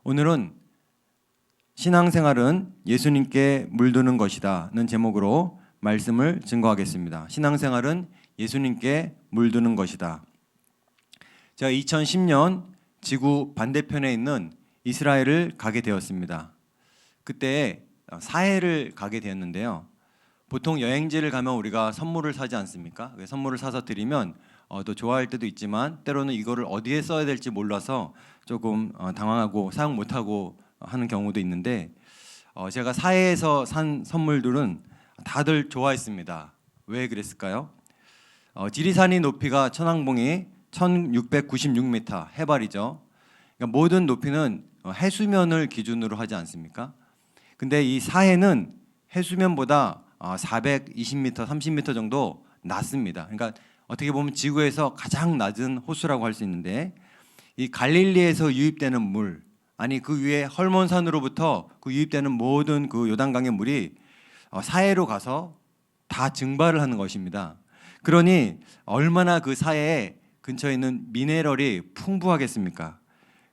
오늘은 신앙생활은 예수님께 물드는 것이다는 제목으로 말씀을 증거하겠습니다. 신앙생활은 예수님께 물드는 것이다. 제가 2010년 지구 반대편에 있는 이스라엘을 가게 되었습니다. 그때 사해를 가게 되었는데요. 보통 여행지를 가면 우리가 선물을 사지 않습니까? 선물을 사서 드리면 또 좋아할 때도 있지만 때로는 이거를 어디에 써야 될지 몰라서 조금 당황하고 사용 못하고 하는 경우도 있는데 제가 사해에서 산 선물들은 다들 좋아했습니다. 왜 그랬을까요? 지리산이 높이가 천왕봉이 1696m 해발이죠. 그러니까 모든 높이는 해수면을 기준으로 하지 않습니까? 근데 이 사해는 해수면보다 420m, 30m 정도 낮습니다. 그러니까 어떻게 보면 지구에서 가장 낮은 호수라고 할 수 있는데 이 갈릴리에서 유입되는 물, 아니 그 위에 헐몬산으로부터 그 유입되는 모든 그 요단강의 물이 사해로 가서 다 증발을 하는 것입니다. 그러니 얼마나 그 사해 근처에 있는 미네랄이 풍부하겠습니까?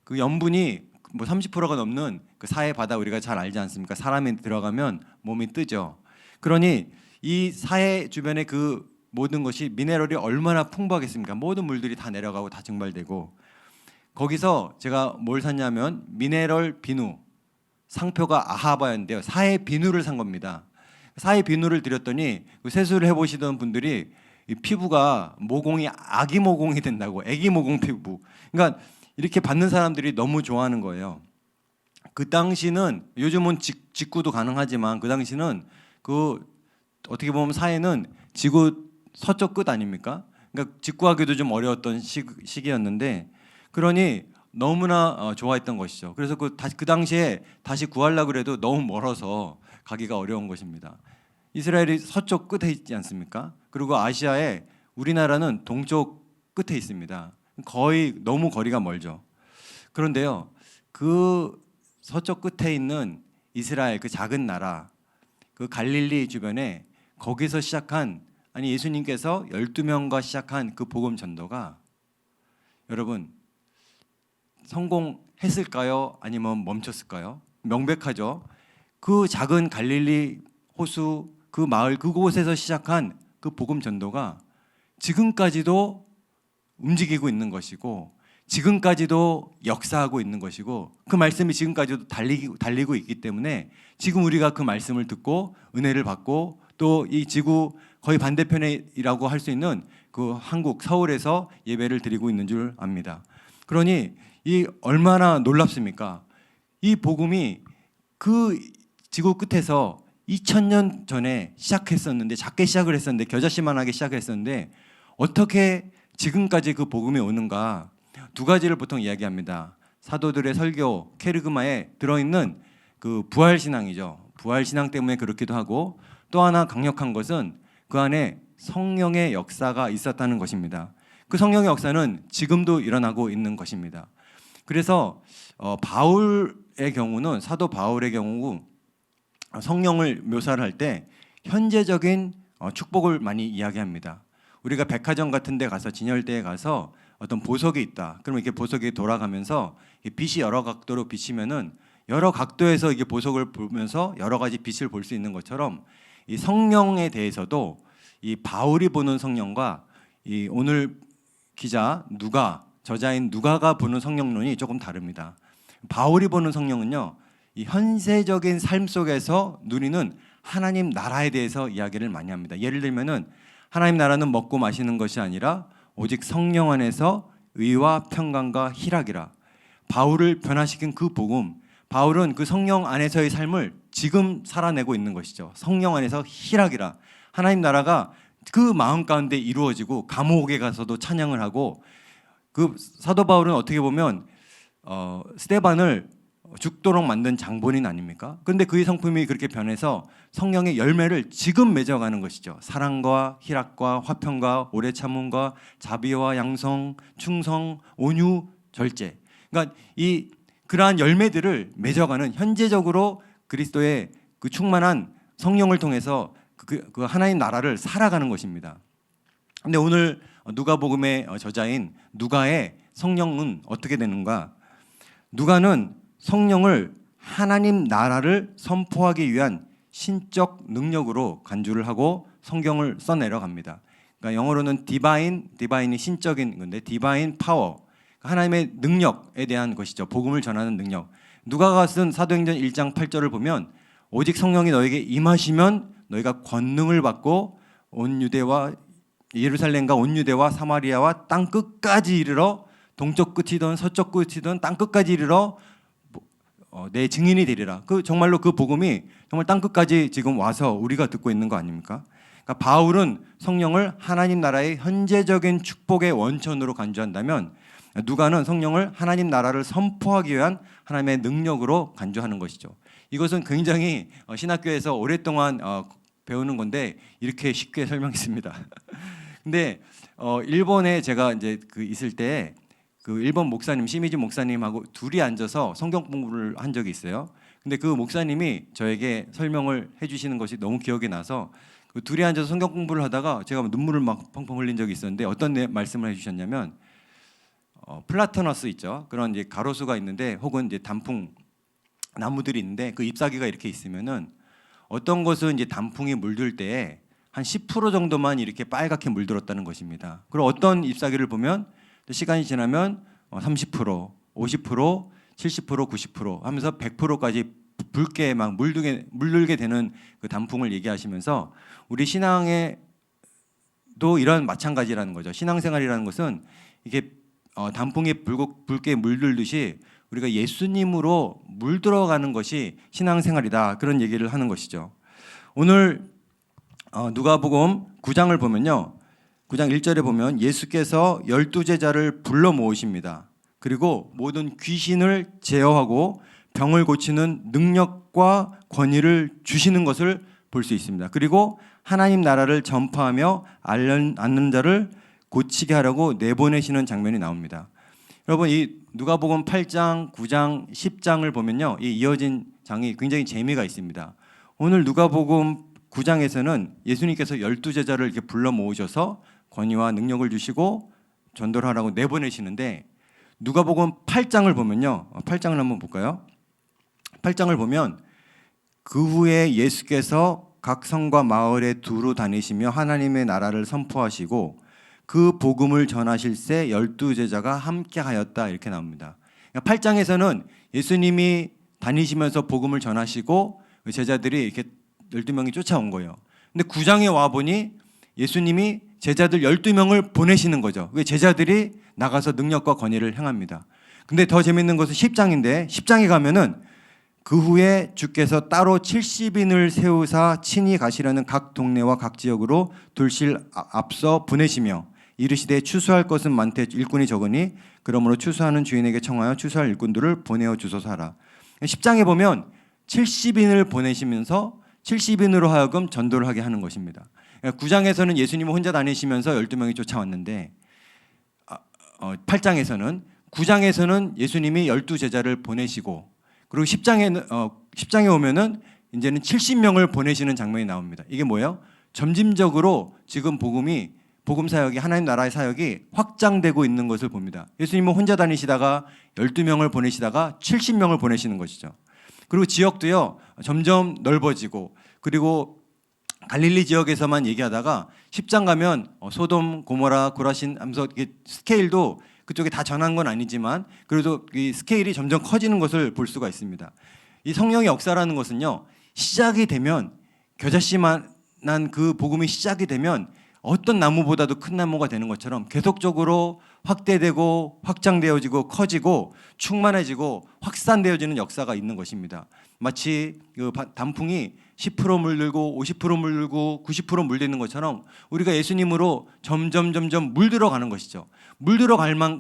그 염분이 뭐 30%가 넘는 그 사해 바다 우리가 잘 알지 않습니까? 사람이 들어가면 몸이 뜨죠. 그러니 이 사해 주변의 그 모든 것이 미네랄이 얼마나 풍부하겠습니까? 모든 물들이 다 내려가고 다 증발되고 거기서 제가 뭘 샀냐면 미네랄 비누, 상표가 아하바였는데요. 사해 비누를 산 겁니다. 사해 비누를 드렸더니 세수를 해보시던 분들이 이 피부가 모공이 아기 모공이 된다고, 애기 모공 피부. 그러니까 이렇게 받는 사람들이 너무 좋아하는 거예요. 그 당시는 요즘은 직구도 가능하지만 그 당시는 그 어떻게 보면 사해는 지구 서쪽 끝 아닙니까? 그러니까 직구하기도 좀 어려웠던 시기였는데 그러니 너무나 좋아했던 것이죠. 그래서 그 당시에 다시 구하려고 해도 너무 멀어서 가기가 어려운 것입니다. 이스라엘이 서쪽 끝에 있지 않습니까? 그리고 아시아에 우리나라는 동쪽 끝에 있습니다. 거의 너무 거리가 멀죠. 그런데요, 그 서쪽 끝에 있는 이스라엘 그 작은 나라, 그 갈릴리 주변에 거기서 시작한 아니 예수님께서 12명과 시작한 그 복음 전도가 여러분 성공했을까요? 아니면 멈췄을까요? 명백하죠. 그 작은 갈릴리 호수 그 마을 그곳에서 시작한 그 복음 전도가 지금까지도 움직이고 있는 것이고 지금까지도 역사하고 있는 것이고 그 말씀이 지금까지도 달리고 있기 때문에 지금 우리가 그 말씀을 듣고 은혜를 받고 또 이 지구 거의 반대편이라고 할 수 있는 그 한국 서울에서 예배를 드리고 있는 줄 압니다. 그러니 이 얼마나 놀랍습니까? 이 복음이 그 지구 끝에서 2000년 전에 시작했었는데 작게 시작을 했었는데 겨자씨만하게 시작했었는데 어떻게 지금까지 그 복음이 오는가? 두 가지를 보통 이야기합니다. 사도들의 설교 케르그마에 들어있는 그 부활신앙이죠. 부활신앙 때문에 그렇기도 하고 또 하나 강력한 것은 그 안에 성령의 역사가 있었다는 것입니다. 그 성령의 역사는 지금도 일어나고 있는 것입니다. 그래서 바울의 경우는 사도 바울의 경우 성령을 묘사를 할 때 현재적인 축복을 많이 이야기합니다. 우리가 백화점 같은 데 가서 진열대에 가서 어떤 보석이 있다. 그러면 이렇게 보석이 돌아가면서 빛이 여러 각도로 비치면은 여러 각도에서 이게 보석을 보면서 여러 가지 빛을 볼 수 있는 것처럼 이 성령에 대해서도 이 바울이 보는 성령과 이 오늘 기자 저자인 누가가 보는 성령론이 조금 다릅니다. 바울이 보는 성령은요, 이 현세적인 삶 속에서 누리는 하나님 나라에 대해서 이야기를 많이 합니다. 예를 들면은 하나님 나라는 먹고 마시는 것이 아니라 오직 성령 안에서 의와 평강과 희락이라. 바울을 변화시킨 그 복음, 바울은 그 성령 안에서의 삶을 지금 살아내고 있는 것이죠. 성령 안에서 희락이라. 하나님 나라가 그 마음 가운데 이루어지고 감옥에 가서도 찬양을 하고 그 사도 바울은 어떻게 보면 스데반을 죽도록 만든 장본인 아닙니까? 그런데 그의 성품이 그렇게 변해서 성령의 열매를 지금 맺어가는 것이죠. 사랑과 희락과 화평과 오래 참음과 자비와 양성, 충성, 온유, 절제. 그러니까 그러한 열매들을 맺어가는 현재적으로 그리스도의 그 충만한 성령을 통해서 그 하나님 나라를 살아가는 것입니다. 근데 오늘 누가복음의 저자인 누가의 성령은 어떻게 되는가? 누가는 성령을 하나님 나라를 선포하기 위한 신적 능력으로 간주를 하고 성경을 써내려갑니다. 그러니까 영어로는 디바인이 신적인 건데 디바인 파워, 하나님의 능력에 대한 것이죠. 복음을 전하는 능력. 누가가 쓴 사도행전 1장 8절을 보면 오직 성령이 너에게 임하시면 너희가 권능을 받고 온 유대와 예루살렘과 온 유대와 사마리아와 땅 끝까지 이르러 동쪽 끝이든 서쪽 끝이든 땅 끝까지 이르러 내 증인이 되리라. 정말로 그 복음이 정말 땅 끝까지 지금 와서 우리가 듣고 있는 거 아닙니까? 그러니까 바울은 성령을 하나님 나라의 현재적인 축복의 원천으로 간주한다면 누가는 성령을 하나님 나라를 선포하기 위한 하나님의 능력으로 간주하는 것이죠. 이것은 굉장히 신학교에서 오랫동안 배우는 건데 이렇게 쉽게 설명했습니다. 근데 일본에 제가 이제 있을 때 그 일본 목사님 시미즈 목사님하고 둘이 앉아서 성경 공부를 한 적이 있어요. 근데 그 목사님이 저에게 설명을 해주시는 것이 너무 기억이 나서 그 둘이 앉아서 성경 공부를 하다가 제가 눈물을 막 펑펑 흘린 적이 있었는데 어떤 말씀을 해주셨냐면 플라터너스 있죠. 그런 이제 가로수가 있는데 혹은 이제 단풍 나무들이 있는데 그 잎사귀가 이렇게 있으면은 어떤 것은 이제 단풍이 물들 때에 한 10% 정도만 이렇게 빨갛게 물들었다는 것입니다. 그리고 어떤 잎사귀를 보면 시간이 지나면 30%, 50%, 70%, 90% 하면서 100%까지 붉게 막 물들게 되는 그 단풍을 얘기하시면서 우리 신앙에도 이런 마찬가지라는 거죠. 신앙생활이라는 것은 이게 단풍이 붉게 물들듯이 우리가 예수님으로 물들어가는 것이 신앙생활이다. 그런 얘기를 하는 것이죠. 오늘 누가복음 9장을 보면요. 9장 1절에 보면 예수께서 12제자를 불러 모으십니다. 그리고 모든 귀신을 제어하고 병을 고치는 능력과 권위를 주시는 것을 볼 수 있습니다. 그리고 하나님 나라를 전파하며 앓는 자를 고치게 하라고 내보내시는 장면이 나옵니다. 여러분 이 누가복음 8장, 9장, 10장을 보면요. 이 이어진 장이 굉장히 재미가 있습니다. 오늘 누가복음 9장에서는 예수님께서 12제자를 이렇게 불러 모으셔서 권위와 능력을 주시고 전도를 하라고 내보내시는데 누가복음 8장을 보면요. 8장을 한번 볼까요? 8장을 보면 그 후에 예수께서 각 성과 마을에 두루 다니시며 하나님의 나라를 선포하시고 그 복음을 전하실새 12제자가 함께하였다 이렇게 나옵니다. 8장에서는 예수님이 다니시면서 복음을 전하시고 제자들이 이렇게 12명이 쫓아온 거예요. 근데 9장에 와보니 예수님이 제자들 12명을 보내시는 거죠. 왜 제자들이 나가서 능력과 권위를 행합니다. 근데 더 재밌는 것은 10장인데 10장에 가면은 그 후에 주께서 따로 70인을 세우사 친히 가시려는 각 동네와 각 지역으로 둘씩 앞서 보내시며 이르시되 추수할 것은 많되 일꾼이 적으니 그러므로 추수하는 주인에게 청하여 추수할 일꾼들을 보내어 주소서 하라. 10장에 보면 70인을 보내시면서 70인으로 하여금 전도를 하게 하는 것입니다. 9장에서는 예수님은 혼자 다니시면서 12명이 쫓아왔는데 8장에서는 9장에서는 예수님이 12제자를 보내시고 그리고 10장에 오면은 이제는 70명을 보내시는 장면이 나옵니다. 이게 뭐예요? 점진적으로 지금 복음 사역이 하나님 나라의 사역이 확장되고 있는 것을 봅니다. 예수님은 혼자 다니시다가 12명을 보내시다가 70명을 보내시는 것이죠. 그리고 지역도요. 점점 넓어지고 그리고 갈릴리 지역에서만 얘기하다가 10장 가면 소돔, 고모라, 고라신 하면서 스케일도 그쪽에 다 전한 건 아니지만 그래도 이 스케일이 점점 커지는 것을 볼 수가 있습니다. 이 성령의 역사라는 것은요. 시작이 되면 겨자씨만한 그 복음이 시작이 되면 어떤 나무보다도 큰 나무가 되는 것처럼 계속적으로 확대되고 확장되어지고 커지고 충만해지고 확산되어지는 역사가 있는 것입니다. 마치 그 단풍이 10% 물들고 50% 물들고 90% 물드는 것처럼 우리가 예수님으로 점점 물들어가는 것이죠.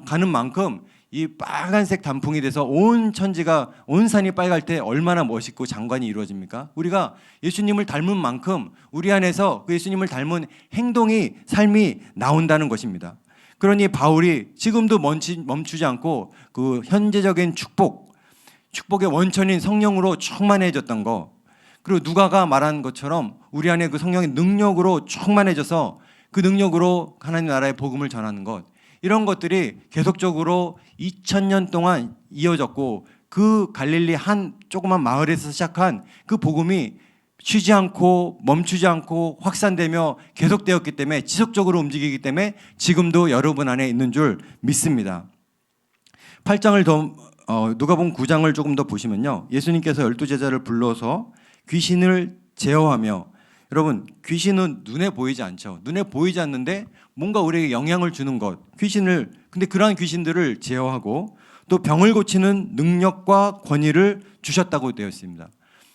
가는 만큼 이 빨간색 단풍이 돼서 온 천지가 온 산이 빨갈 때 얼마나 멋있고 장관이 이루어집니까? 우리가 예수님을 닮은 만큼 우리 안에서 그 예수님을 닮은 행동이 삶이 나온다는 것입니다. 그러니 바울이 지금도 멈추지 않고 그 현재적인 축복의 원천인 성령으로 충만해졌던 거 그리고 누가가 말한 것처럼 우리 안에 그 성령의 능력으로 충만해져서 그 능력으로 하나님 나라의 복음을 전하는 것 이런 것들이 계속적으로 2000년 동안 이어졌고 그 갈릴리 한 조그만 마을에서 시작한 그 복음이 쉬지 않고 멈추지 않고 확산되며 계속되었기 때문에 지속적으로 움직이기 때문에 지금도 여러분 안에 있는 줄 믿습니다. 8장을 누가복음 9장을 조금 더 보시면요. 예수님께서 12제자를 불러서 귀신을 제어하며, 여러분 귀신은 눈에 보이지 않죠. 눈에 보이지 않는데 뭔가 우리에게 영향을 주는 것, 귀신을, 근데 그러한 귀신들을 제어하고 또 병을 고치는 능력과 권위를 주셨다고 되어 있습니다.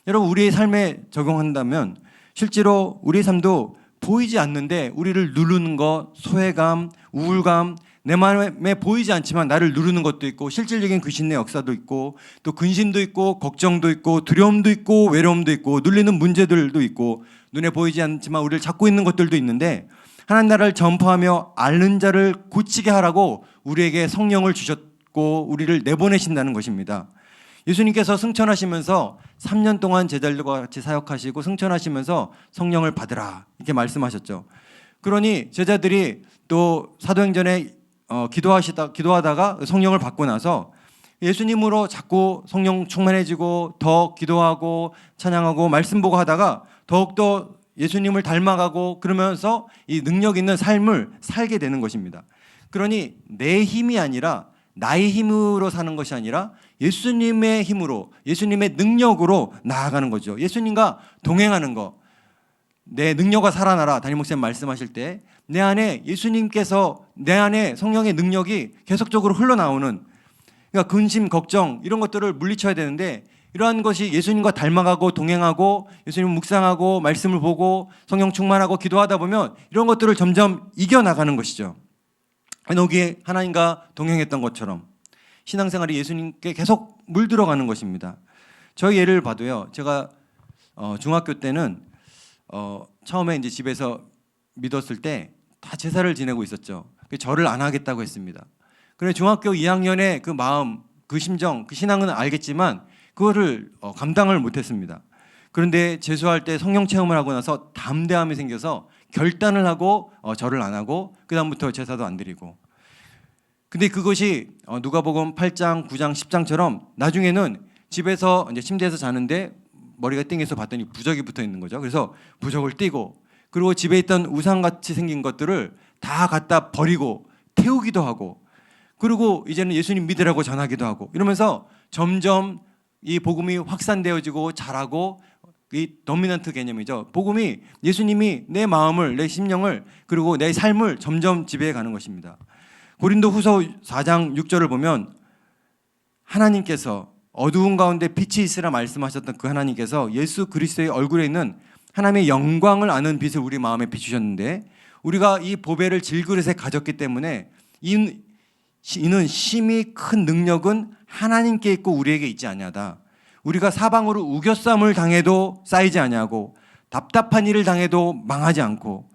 여러분 우리의 삶에 적용한다면 실제로 우리의 삶도 보이지 않는데 우리를 누르는 것, 소외감, 우울감, 내 마음에 보이지 않지만 나를 누르는 것도 있고 실질적인 귀신의 역사도 있고 또 근심도 있고 걱정도 있고 두려움도 있고 외로움도 있고 눌리는 문제들도 있고 눈에 보이지 않지만 우리를 잡고 있는 것들도 있는데 하나님 나라를 전파하며 앓는 자를 고치게 하라고 우리에게 성령을 주셨고 우리를 내보내신다는 것입니다. 예수님께서 승천하시면서 3년 동안 제자들과 같이 사역하시고 승천하시면서 성령을 받으라 이렇게 말씀하셨죠. 그러니 제자들이 또 사도행전에 기도하다가 성령을 받고 나서 예수님으로 자꾸 성령 충만해지고 더 기도하고 찬양하고 말씀 보고 하다가 더욱더 예수님을 닮아가고 그러면서 이 능력 있는 삶을 살게 되는 것입니다. 그러니 내 힘이 아니라 나의 힘으로 사는 것이 아니라 예수님의 힘으로 예수님의 능력으로 나아가는 거죠. 예수님과 동행하는 거. 내 능력과 살아나라 담임 목사님 말씀하실 때 내 안에 예수님께서 내 안에 성령의 능력이 계속적으로 흘러나오는, 그러니까 근심 걱정 이런 것들을 물리쳐야 되는데 이러한 것이 예수님과 닮아가고 동행하고 예수님 묵상하고 말씀을 보고 성령 충만하고 기도하다 보면 이런 것들을 점점 이겨나가는 것이죠. 에녹이 하나님과 동행했던 것처럼 신앙생활이 예수님께 계속 물들어가는 것입니다. 저희 예를 봐도요. 제가 중학교 때는 처음에 이제 집에서 믿었을 때 다 제사를 지내고 있었죠. 절을 안 하겠다고 했습니다. 그런데 중학교 2학년의 그 마음, 그 심정, 그 신앙은 알겠지만 그거를 감당을 못했습니다. 그런데 재수할 때 성령 체험을 하고 나서 담대함이 생겨서 결단을 하고 절을 안 하고 그 다음부터 제사도 안 드리고. 근데 그것이 누가복음 8장, 9장, 10장처럼 나중에는 집에서 이제 침대에서 자는데 머리가 띵해서 봤더니 부적이 붙어 있는 거죠. 그래서 부적을 떼고 그리고 집에 있던 우상같이 생긴 것들을 다 갖다 버리고 태우기도 하고 그리고 이제는 예수님 믿으라고 전하기도 하고 이러면서 점점 이 복음이 확산되어지고 자라고 이 도미넌트 개념이죠. 복음이 예수님이 내 마음을 내 심령을 그리고 내 삶을 점점 지배해 가는 것입니다. 고린도후서 4장 6절을 보면 하나님께서 어두운 가운데 빛이 있으라 말씀하셨던 그 하나님께서 예수 그리스도의 얼굴에 있는 하나님의 영광을 아는 빛을 우리 마음에 비추셨는데 우리가 이 보배를 질그릇에 가졌기 때문에 이는 심히 큰 능력은 하나님께 있고 우리에게 있지 아니하다. 우리가 사방으로 우겨쌈을 당해도 쌓이지 아니하고 답답한 일을 당해도 망하지 않고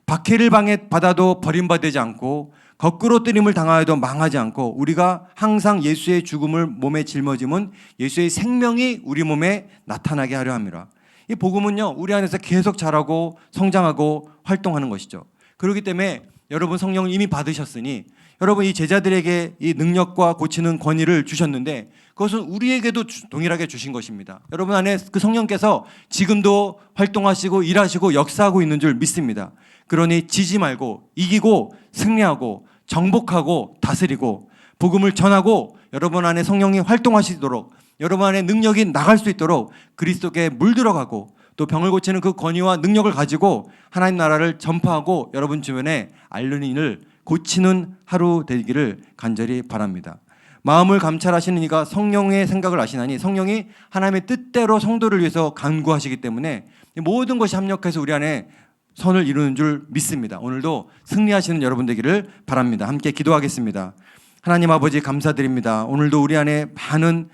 박해를 받아도 버림받지 않고 거꾸로 뜨림을 당하여도 망하지 않고 우리가 항상 예수의 죽음을 몸에 짊어짐은 예수의 생명이 우리 몸에 나타나게 하려 함이라. 이 복음은요 우리 안에서 계속 자라고 성장하고 활동하는 것이죠. 그렇기 때문에 여러분 성령을 이미 받으셨으니 여러분 이 제자들에게 이 능력과 고치는 권위를 주셨는데 그것은 우리에게도 동일하게 주신 것입니다. 여러분 안에 그 성령께서 지금도 활동하시고 일하시고 역사하고 있는 줄 믿습니다. 그러니 지지 말고 이기고 승리하고 정복하고 다스리고 복음을 전하고 여러분 안에 성령이 활동하시도록 여러분 안에 능력이 나갈 수 있도록 그리스도께 물들어가고 또 병을 고치는 그 권위와 능력을 가지고 하나님 나라를 전파하고 여러분 주변에 앓는 이를 고치는 하루 되기를 간절히 바랍니다. 마음을 감찰하시는 이가 성령의 생각을 아시나니 성령이 하나님의 뜻대로 성도를 위해서 간구하시기 때문에 모든 것이 합력해서 우리 안에 선을 이루는 줄 믿습니다. 오늘도 승리하시는 여러분 되기를 바랍니다. 함께 기도하겠습니다. 하나님 아버지 감사드립니다. 오늘도 우리 안에 많은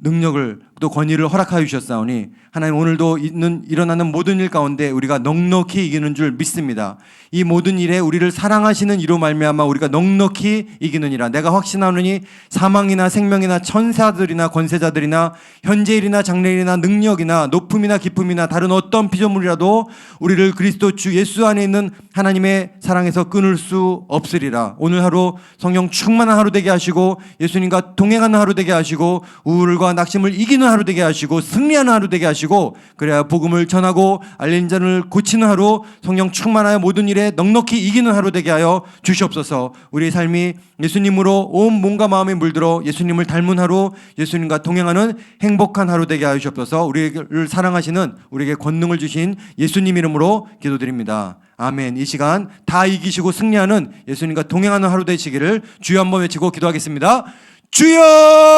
능력을 또 권위를 허락하여 주셨사오니 하나님 오늘도 일어나는 모든 일 가운데 우리가 넉넉히 이기는 줄 믿습니다. 이 모든 일에 우리를 사랑하시는 이로 말미암아 우리가 넉넉히 이기느니라. 내가 확신하노니 사망이나 생명이나 천사들이나 권세자들이나 현재일이나 장래일이나 능력이나 높음이나 깊음이나 다른 어떤 피조물이라도 우리를 그리스도 주 예수 안에 있는 하나님의 사랑에서 끊을 수 없으리라. 오늘 하루 성령 충만한 하루 되게 하시고 예수님과 동행하는 하루 되게 하시고 우울과 낙심을 이기는 하루 되게 하시고 승리하는 하루 되게 하시고 그래야 복음을 전하고 알린 자를 고치는 하루, 성령 충만하여 모든 일에 넉넉히 이기는 하루 되게 하여 주시옵소서. 우리의 삶이 예수님으로 온 몸과 마음이 물들어 예수님을 닮은 하루, 예수님과 동행하는 행복한 하루 되게 하여 주옵소서. 우리를 사랑하시는 우리에게 권능을 주신 예수님 이름으로 기도드립니다. 아멘. 이 시간 다 이기시고 승리하는 예수님과 동행하는 하루 되시기를 주여 한번 외치고 기도하겠습니다. 주여!